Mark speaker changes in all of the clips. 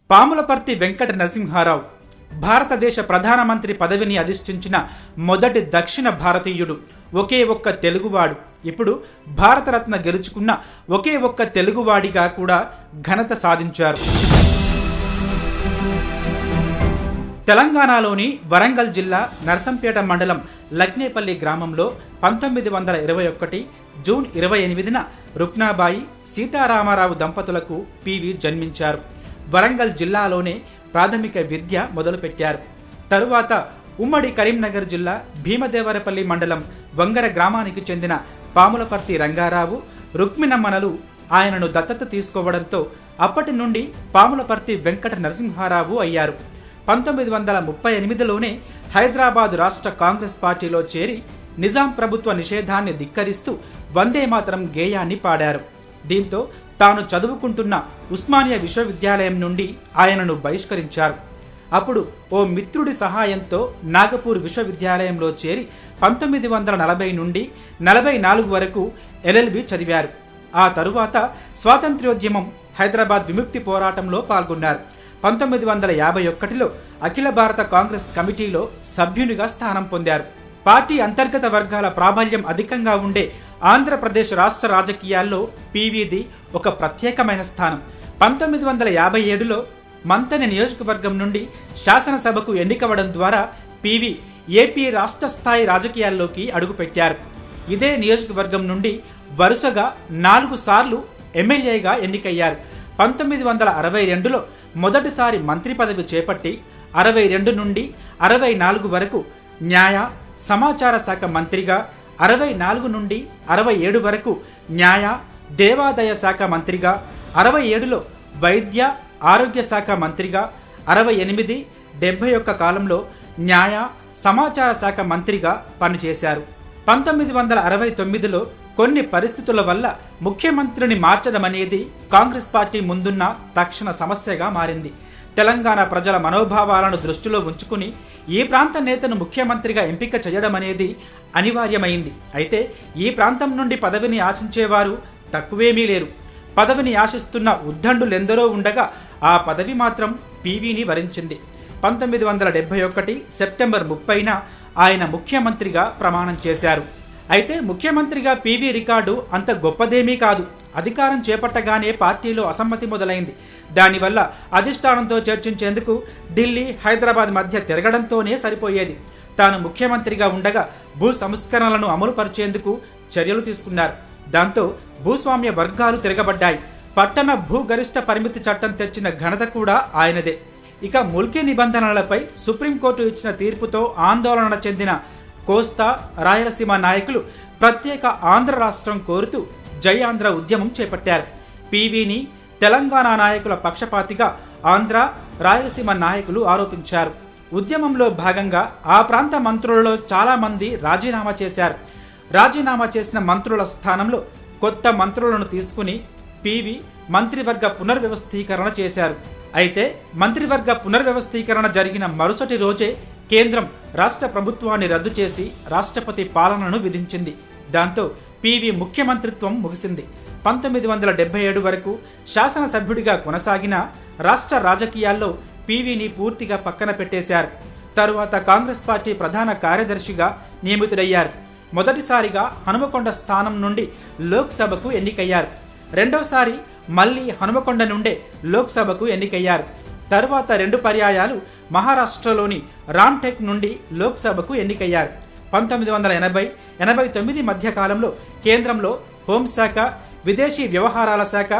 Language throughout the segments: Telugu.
Speaker 1: పాములపర్తి వెంకట నరసింహారావు భారతదేశ ప్రధానమంత్రి పదవిని అధిష్ఠించిన మొదటి దక్షిణ భారతీయుడు. ఒకే ఒక్క తెలుగువాడు. ఇప్పుడు భారతరత్న గెలుచుకున్న ఒకే ఒక్క తెలుగువాడిగా కూడా ఘనత సాధించారు. తెలంగాణలోని వరంగల్ జిల్లా నర్సంపేట మండలం లగ్నేపల్లి గ్రామంలో 1921 జూన్ 28న రుక్నాబాయి సీతారామారావు దంపతులకు పివి జన్మించారు. వరంగల్ జిల్లాలోనే ప్రాథమిక విద్య మొదలుపెట్టారు. తరువాత ఉమ్మడి కరీంనగర్ జిల్లా భీమదేవరపల్లి మండలం వంగర గ్రామానికి చెందిన పాములపర్తి రంగారావు, రుక్మిణమ్మనలు ఆయనను దత్తత తీసుకోవడంతో అప్పటి నుండి పాములపర్తి వెంకట నరసింహారావు అయ్యారు. 1938లోనే హైదరాబాద్ రాష్ట్ర కాంగ్రెస్ పార్టీలో చేరి నిజాం ప్రభుత్వ నిషేధాన్ని ధిక్కరిస్తూ వందే మాతరం గేయాన్ని పాడారు. దీంతో తాను చదువుకుంటున్న ఉస్మానియా విశ్వవిద్యాలయం నుండి ఆయనను బహిష్కరించారు. అప్పుడు ఓ మిత్రుడి సహాయంతో నాగపూర్ విశ్వవిద్యాలయంలో చేరి 1940 నుండి 44 వరకు LLB చదివారు. ఆ తరువాత స్వాతంత్ర్యోద్యమం, హైదరాబాద్ విముక్తి పోరాటంలో పాల్గొన్నారు. 1951లో అఖిల భారత కాంగ్రెస్ కమిటీలో సభ్యునిగా స్థానం పొందారు. పార్టీ అంతర్గత వర్గాల ప్రాబల్యం అధికంగా ఉండే ఆంధ్రప్రదేశ్ రాష్ట్ర రాజకీయాల్లో పివిది ఒక ప్రత్యేకమైన స్థానం. 1957లో మంతని నియోజకవర్గం నుండి శాసనసభకు ఎన్నికవడం ద్వారా పివి ఏపీ రాష్ట్ర స్థాయి రాజకీయాల్లోకి అడుగుపెట్టారు. ఇదే నియోజకవర్గం నుండి వరుసగా 4 సార్లు ఎమ్మెల్యేగా ఎన్నికయ్యారు. 1962లో మొదటిసారి మంత్రి పదవి చేపట్టి 62 నుండి 64 వరకు న్యాయ సమాచార శాఖ మంత్రిగా, 64 నుండి 67 వరకు న్యాయ దేవాదాయ శాఖ మంత్రిగా, 67లో వైద్య ఆరోగ్య శాఖ మంత్రిగా, 68, 71 కాలంలో న్యాయ సమాచార శాఖ మంత్రిగా పనిచేశారు. 1969లో కొన్ని పరిస్థితుల వల్ల ముఖ్యమంత్రిని మార్చడమనేది కాంగ్రెస్ పార్టీ ముందున్న తక్షణ సమస్యగా మారింది. తెలంగాణ ప్రజల మనోభావాలను దృష్టిలో ఉంచుకుని ఈ ప్రాంత నేతను ముఖ్యమంత్రిగా ఎంపిక చేయడం అనేది అనివార్యమైంది. అయితే ఈ ప్రాంతం నుండి పదవిని ఆశించేవారు తక్కువేమీ లేరు. పదవిని ఆశిస్తున్న ఉద్దండులెందరో ఉండగా ఆ పదవి మాత్రం పివిని వరించింది. 1971 సెప్టెంబర్ 30న ఆయన ముఖ్యమంత్రిగా ప్రమాణం చేశారు. అయితే ముఖ్యమంత్రిగా పివి రికార్డు అంత గొప్పదేమీ కాదు. అధికారం చేపట్టగానే పార్టీలో అసమ్మతి మొదలైంది. దానివల్ల అధిష్టానంతో చర్చించేందుకు ఢిల్లీ, హైదరాబాద్ మధ్య తిరగడంతోనే సరిపోయేది. తాను ముఖ్యమంత్రిగా ఉండగా భూ సంస్కరణలను అమలు పరిచేందుకు చర్యలు తీసుకున్నారు. దాంతో భూస్వామ్య వర్గాలు తిరగబడ్డాయి. పట్టణ భూగరిష్ట పరిమితి చట్టం తెచ్చిన ఘనత కూడా ఆయనదే. ఇక ముల్కీ నిబంధనలపై సుప్రీంకోర్టు ఇచ్చిన తీర్పుతో ఆందోళన చెందిన కోస్తా, రాయలసీమ నాయకులు ప్రత్యేక ఆంధ్ర రాష్ట్రం కోరుతూ జై ఆంధ్ర ఉద్యమం చేపట్టారు. పివిని తెలంగాణ నాయకుల పక్షపాతిగా ఆంధ్ర, రాయలసీమ నాయకులు ఆరోపించారు. ఉద్యమంలో భాగంగా ఆ ప్రాంత మంత్రులలో చాలా మంది రాజీనామా చేశారు. రాజీనామా చేసిన మంత్రుల స్థానంలో కొత్త మంత్రులను తీసుకుని పివి మంత్రివర్గ పునర్వ్యవస్థీకరణ చేశారు. అయితే మంత్రివర్గ పునర్వ్యవస్థీకరణ జరిగిన మరుసటి రోజే కేంద్రం రాష్ట్ర ప్రభుత్వాన్ని రద్దు చేసి రాష్ట్రపతి పాలనను విధించింది. దాంతో పివి ముఖ్యమంత్రిత్వం ముగిసింది. 1977 వరకు శాసనసభ్యుడిగా కొనసాగిన రాష్ట్ర రాజకీయాల్లో పివిని పూర్తిగా పక్కన పెట్టేశారు. తరువాత కాంగ్రెస్ పార్టీ ప్రధాన కార్యదర్శిగా నియమితుడయ్యారు. మొదటిసారిగా హనుమకొండ స్థానం నుండి లోక్సభకు ఎన్నికయ్యారు. రెండోసారి మళ్లీ హనుమకొండ నుండే లోక్సభకు ఎన్నికయ్యారు. తరువాత 2 పర్యాయాలు మహారాష్ట్రలోని రామ్టెక్ నుండి లోక్సభకు ఎన్నికయ్యారు. 1980-89 మధ్య కాలంలో కేంద్రంలో హోంశాఖ, విదేశీ వ్యవహారాల శాఖ,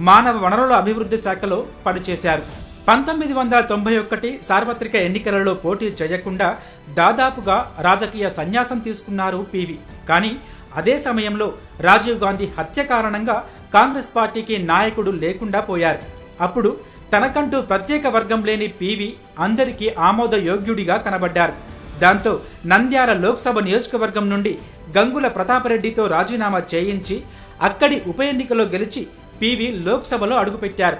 Speaker 1: మానవ వనరుల అభివృద్ధి శాఖలో పనిచేశారు. 1991 సార్వత్రిక ఎన్నికలలో పోటీ చేయకుండా దాదాపుగా రాజకీయ సన్యాసం తీసుకున్నారు పివి. కానీ అదే సమయంలో రాజీవ్ గాంధీ హత్య కారణంగా కాంగ్రెస్ పార్టీకి నాయకుడు లేకుండా పోయారు. అప్పుడు తనకంటూ ప్రత్యేక వర్గం లేని పివి అందరికీ ఆమోదయోగ్యుడిగా కనబడ్డారు. దాంతో నంద్యాల లోక్సభ నియోజకవర్గం నుండి గంగుల ప్రతాపరెడ్డితో రాజీనామా చేయించి అక్కడి ఉప ఎన్నికలో గెలిచి పివి లోక్సభలో అడుగుపెట్టారు.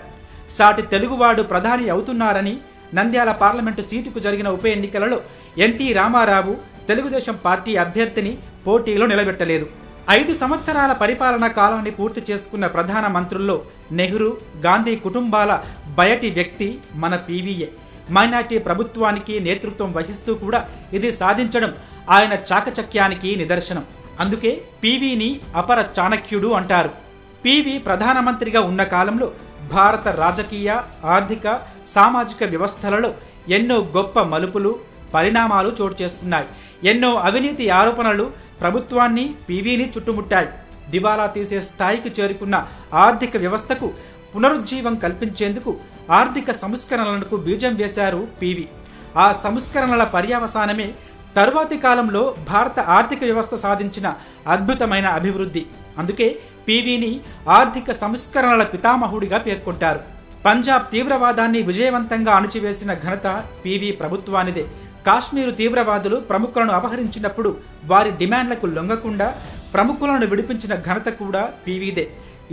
Speaker 1: సాటి తెలుగువాడు ప్రధాని అవుతున్నారని నంద్యాల పార్లమెంటు సీటుకు జరిగిన ఉప ఎన్నికలలో ఎన్టీ రామారావు తెలుగుదేశం పార్టీ అభ్యర్థిని పోటీలో నిలబెట్టలేదు. 5 సంవత్సరాల పరిపాలనా కాలాన్ని పూర్తి చేసుకున్న ప్రధాన మంత్రుల్లో నెహ్రూ, గాంధీ కుటుంబాల బయటి వ్యక్తి మన పీవీయే. మైనార్టీ ప్రభుత్వానికి నేతృత్వం వహిస్తూ కూడా ఇది సాధించడం ఆయన చాకచక్యానికి నిదర్శనం. అందుకే పీవీని అపర చాణక్యుడు అంటారు. పీవీ ప్రధానమంత్రిగా ఉన్న కాలంలో భారత రాజకీయ, ఆర్థిక, సామాజిక వ్యవస్థలలో ఎన్నో గొప్ప మలుపులు, పరిణామాలు చోటు చేసుకున్నాయి. ఎన్నో అవినీతి ఆరోపణలు ప్రభుత్వాన్ని, పీవీని చుట్టుముట్టాయి. దివాలా తీసే స్థాయికి చేరుకున్న ఆర్థిక వ్యవస్థకు పునరుజ్జీవం కల్పించేందుకు ఆర్థిక సంస్కరణలకు బీజం వేశారు పీవీ. ఆ సంస్కరణల పర్యవసానమే తరువాతి కాలంలో భారత ఆర్థిక వ్యవస్థ సాధించిన అద్భుతమైన అభివృద్ధి. అందుకే పీవీని ఆర్థిక సంస్కరణల పితామహుడిగా పేర్కొంటారు. పంజాబ్ తీవ్రవాదాన్ని విజయవంతంగా అణచివేసిన ఘనత పీవీ ప్రభుత్వానిదే. కాశ్మీరు తీవ్రవాదులు ప్రముఖులను అపహరించినప్పుడు వారి డిమాండ్లకు లొంగకుండా ప్రముఖులను విడిపించిన ఘనత కూడా పీవీదే.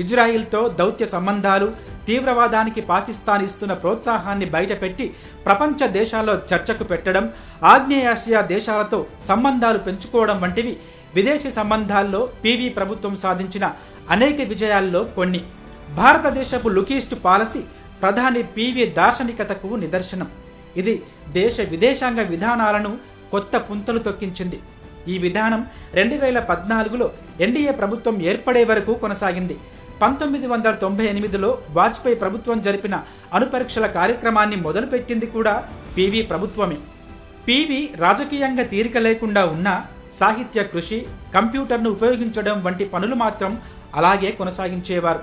Speaker 1: ఇజ్రాయిల్తో దౌత్య సంబంధాలు, తీవ్రవాదానికి పాకిస్తాన్ ఇస్తున్న ప్రోత్సాహాన్ని బయటపెట్టి ప్రపంచ దేశాల్లో చర్చకు పెట్టడం, ఆగ్నేయాసియా దేశాలతో సంబంధాలు పెంచుకోవడం వంటివి విదేశీ సంబంధాల్లో పీవీ ప్రభుత్వం సాధించిన అనేక విజయాల్లో కొన్ని. భారతదేశపు లుకీస్ట్ పాలసీ ప్రధాని పీవీ దార్శనికతకు నిదర్శనం. ఇది దేశ విదేశాంగ విధానాలను కొత్త పుంతలు తొక్కించింది. ఈ విధానం 2014లో ఎన్డీఏ ప్రభుత్వం ఏర్పడే వరకు కొనసాగింది. 1998లో వాజ్పేయి ప్రభుత్వం జరిపిన అణుపరీక్షల కార్యక్రమాన్ని మొదలుపెట్టింది కూడా పీవీ ప్రభుత్వమే. పీవీ రాజకీయంగా తీరిక లేకుండా ఉన్నా సాహిత్య కృషి, కంప్యూటర్ను ఉపయోగించడం వంటి పనులు మాత్రం అలాగే కొనసాగించేవారు.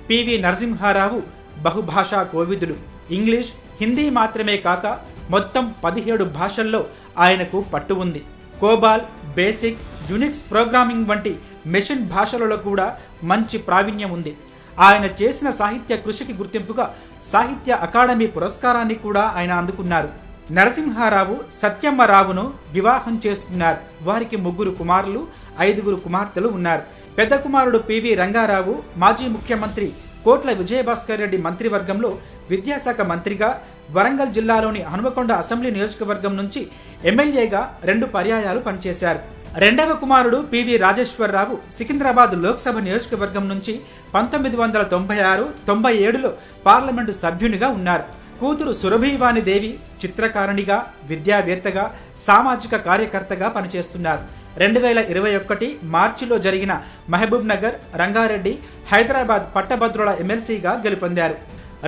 Speaker 1: పీవీ నరసింహారావు బహుభాషా కోవిదులు. ఇంగ్లీష్, హిందీ మాత్రమే కాక మొత్తం 17 భాషల్లో ఆయనకు పట్టు ఉంది. కోబాల్, బేసిక్, యునిక్స్ ప్రోగ్రామింగ్ వంటి మెషిన్ భాషలలో కూడా మంచి ప్రావీణ్యం ఉంది. ఆయన చేసిన సాహిత్య కృషికి గుర్తింపుగా సాహిత్య అకాడమీ పురస్కారాన్ని కూడా ఆయన అందుకున్నారు. నరసింహారావు సత్యమ్మరావును వివాహం చేసుకున్నారు. వారికి 3 కుమారులు, 5 కుమార్తెలు ఉన్నారు. పెద్ద కుమారుడు పీవీ రంగారావు మాజీ ముఖ్యమంత్రి కోట్ల విజయభాస్కర్ రెడ్డి మంత్రివర్గంలో విద్యాశాఖ మంత్రిగా, వరంగల్ జిల్లాలోని హనుమకొండ అసెంబ్లీ నియోజకవర్గం నుంచి ఎమ్మెల్యేగా 2 పర్యాయాలు పనిచేశారు. రెండవ కుమారుడు పీవీ రాజేశ్వరరావు సికింద్రాబాద్ లోక్సభ నియోజకవర్గం నుంచి 1996-97లో పార్లమెంటు సభ్యునిగా ఉన్నారు. కూతురు సురభివాణిదేవి చిత్రకారునిగా, విద్యావేత్తగా, సామాజిక కార్యకర్తగా పనిచేస్తున్నారు. 2021 మార్చిలో జరిగిన మహబూబ్ నగర్, రంగారెడ్డి, హైదరాబాద్ పట్టభద్రుల ఎమ్మెల్సీగా గెలుపొందారు.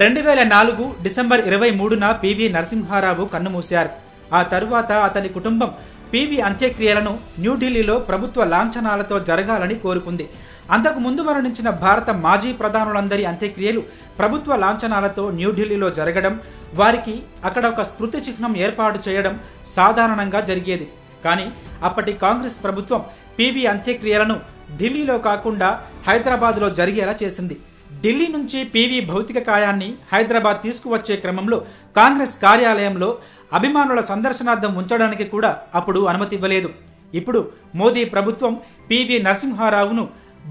Speaker 1: 2004 డిసెంబర్ 23న పీవీ నరసింహారావు కన్నుమూశారు. ఆ తరువాత అతని కుటుంబం పీవీ అంత్యక్రియలను న్యూఢిల్లీలో ప్రభుత్వ లాంఛనాలతో జరగాలని కోరుకుంది. అంతకు ముందు మరణించిన భారత మాజీ ప్రధానులందరి అంత్యక్రియలు ప్రభుత్వ లాంఛనాలతో న్యూఢిల్లీలో జరగడం, వారికి అక్కడ ఒక స్మృతి చిహ్నం ఏర్పాటు చేయడం సాధారణంగా జరిగేది. కానీ అప్పటి కాంగ్రెస్ ప్రభుత్వం పీవీ అంత్యక్రియలను ఢిల్లీలో కాకుండా హైదరాబాద్లో జరిగేలా చేసింది. ఢిల్లీ నుంచి పీవీ భౌతిక కాయాన్ని హైదరాబాద్ తీసుకువచ్చే క్రమంలో కాంగ్రెస్ కార్యాలయంలో అభిమానుల సందర్శనార్థం ఉంచడానికి కూడా అప్పుడు అనుమతి ఇవ్వలేదు. ఇప్పుడు మోదీ ప్రభుత్వం పీవీ నరసింహారావును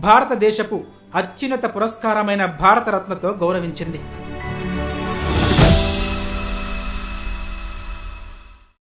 Speaker 1: భారతదేశపు అత్యున్నత పురస్కారమైన భారతరత్నతో గౌరవించింది.